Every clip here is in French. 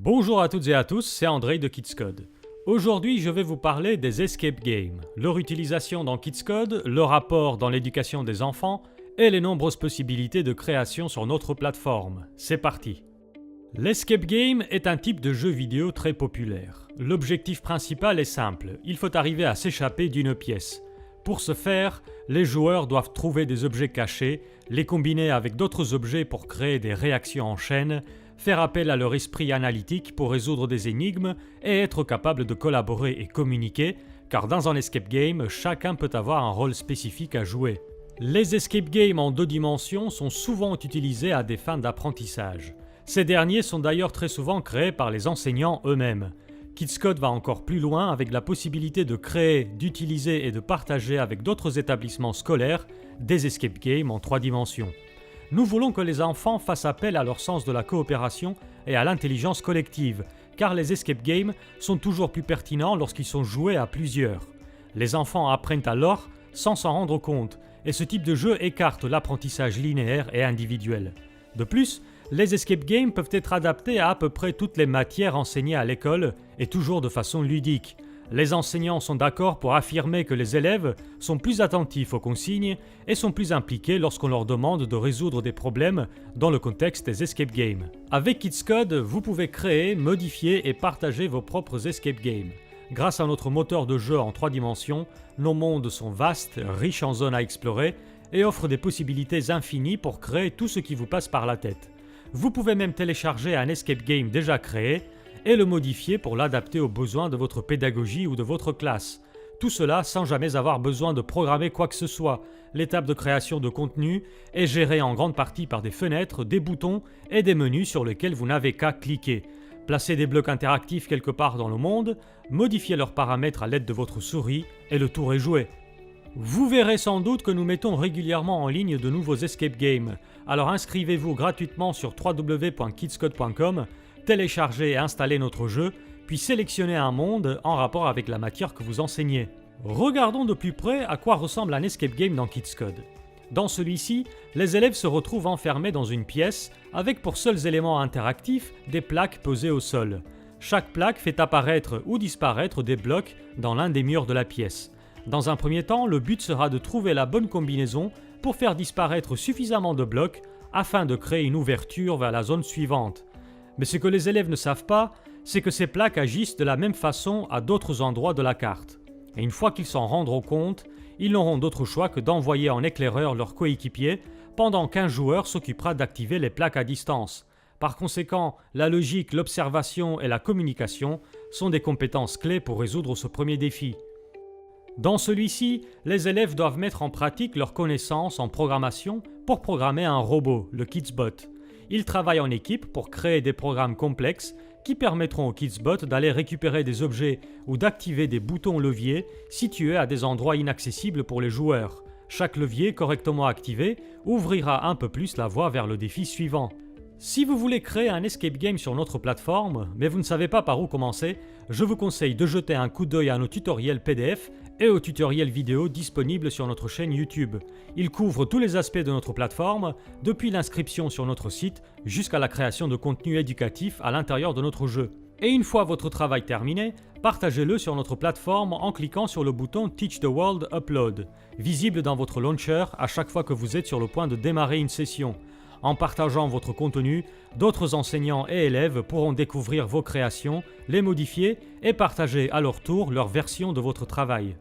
Bonjour à toutes et à tous, c'est André de Kidscode. Aujourd'hui, je vais vous parler des escape games, leur utilisation dans Kidscode, leur rapport dans l'éducation des enfants et les nombreuses possibilités de création sur notre plateforme. C'est parti! L'escape game est un type de jeu vidéo très populaire. L'objectif principal est simple, il faut arriver à s'échapper d'une pièce. Pour ce faire, les joueurs doivent trouver des objets cachés, les combiner avec d'autres objets pour créer des réactions en chaîne, faire appel à leur esprit analytique pour résoudre des énigmes et être capable de collaborer et communiquer, car dans un escape game, chacun peut avoir un rôle spécifique à jouer. Les escape games en 2 dimensions sont souvent utilisés à des fins d'apprentissage. Ces derniers sont d'ailleurs très souvent créés par les enseignants eux-mêmes. Kidscode va encore plus loin avec la possibilité de créer, d'utiliser et de partager avec d'autres établissements scolaires des escape games en 3 dimensions. Nous voulons que les enfants fassent appel à leur sens de la coopération et à l'intelligence collective, car les escape games sont toujours plus pertinents lorsqu'ils sont joués à plusieurs. Les enfants apprennent alors sans s'en rendre compte, et ce type de jeu écarte l'apprentissage linéaire et individuel. De plus, les escape games peuvent être adaptés à peu près toutes les matières enseignées à l'école et toujours de façon ludique. Les enseignants sont d'accord pour affirmer que les élèves sont plus attentifs aux consignes et sont plus impliqués lorsqu'on leur demande de résoudre des problèmes dans le contexte des escape games. Avec Kidscode, vous pouvez créer, modifier et partager vos propres escape games. Grâce à notre moteur de jeu en 3 dimensions, nos mondes sont vastes, riches en zones à explorer et offrent des possibilités infinies pour créer tout ce qui vous passe par la tête. Vous pouvez même télécharger un escape game déjà créé et le modifier pour l'adapter aux besoins de votre pédagogie ou de votre classe. Tout cela sans jamais avoir besoin de programmer quoi que ce soit. L'étape de création de contenu est gérée en grande partie par des fenêtres, des boutons et des menus sur lesquels vous n'avez qu'à cliquer. Placez des blocs interactifs quelque part dans le monde, modifiez leurs paramètres à l'aide de votre souris et le tour est joué. Vous verrez sans doute que nous mettons régulièrement en ligne de nouveaux escape games, alors inscrivez-vous gratuitement sur www.kidscode.com, téléchargez et installez notre jeu, puis sélectionnez un monde en rapport avec la matière que vous enseignez. Regardons de plus près à quoi ressemble un escape game dans Kidscode. Dans celui-ci, les élèves se retrouvent enfermés dans une pièce avec pour seuls éléments interactifs des plaques posées au sol. Chaque plaque fait apparaître ou disparaître des blocs dans l'un des murs de la pièce. Dans un premier temps, le but sera de trouver la bonne combinaison pour faire disparaître suffisamment de blocs afin de créer une ouverture vers la zone suivante. Mais ce que les élèves ne savent pas, c'est que ces plaques agissent de la même façon à d'autres endroits de la carte. Et une fois qu'ils s'en rendront compte, ils n'auront d'autre choix que d'envoyer en éclaireur leurs coéquipiers pendant qu'un joueur s'occupera d'activer les plaques à distance. Par conséquent, la logique, l'observation et la communication sont des compétences clés pour résoudre ce premier défi. Dans celui-ci, les élèves doivent mettre en pratique leurs connaissances en programmation pour programmer un robot, le Kidsbot. Ils travaillent en équipe pour créer des programmes complexes qui permettront au Kidsbot d'aller récupérer des objets ou d'activer des boutons leviers situés à des endroits inaccessibles pour les joueurs. Chaque levier correctement activé ouvrira un peu plus la voie vers le défi suivant. Si vous voulez créer un escape game sur notre plateforme, mais vous ne savez pas par où commencer, je vous conseille de jeter un coup d'œil à nos tutoriels PDF et aux tutoriels vidéo disponibles sur notre chaîne YouTube. Ils couvrent tous les aspects de notre plateforme, depuis l'inscription sur notre site jusqu'à la création de contenu éducatif à l'intérieur de notre jeu. Et une fois votre travail terminé, partagez-le sur notre plateforme en cliquant sur le bouton Teach the World Upload, visible dans votre launcher à chaque fois que vous êtes sur le point de démarrer une session. En partageant votre contenu, d'autres enseignants et élèves pourront découvrir vos créations, les modifier et partager à leur tour leur version de votre travail.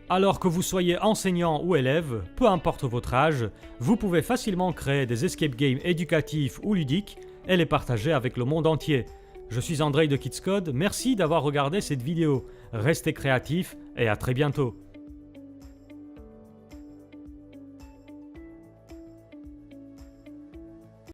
Alors que vous soyez enseignant ou élève, peu importe votre âge, vous pouvez facilement créer des escape games éducatifs ou ludiques et les partager avec le monde entier. Je suis André de Kidscode, merci d'avoir regardé cette vidéo. Restez créatifs et à très bientôt.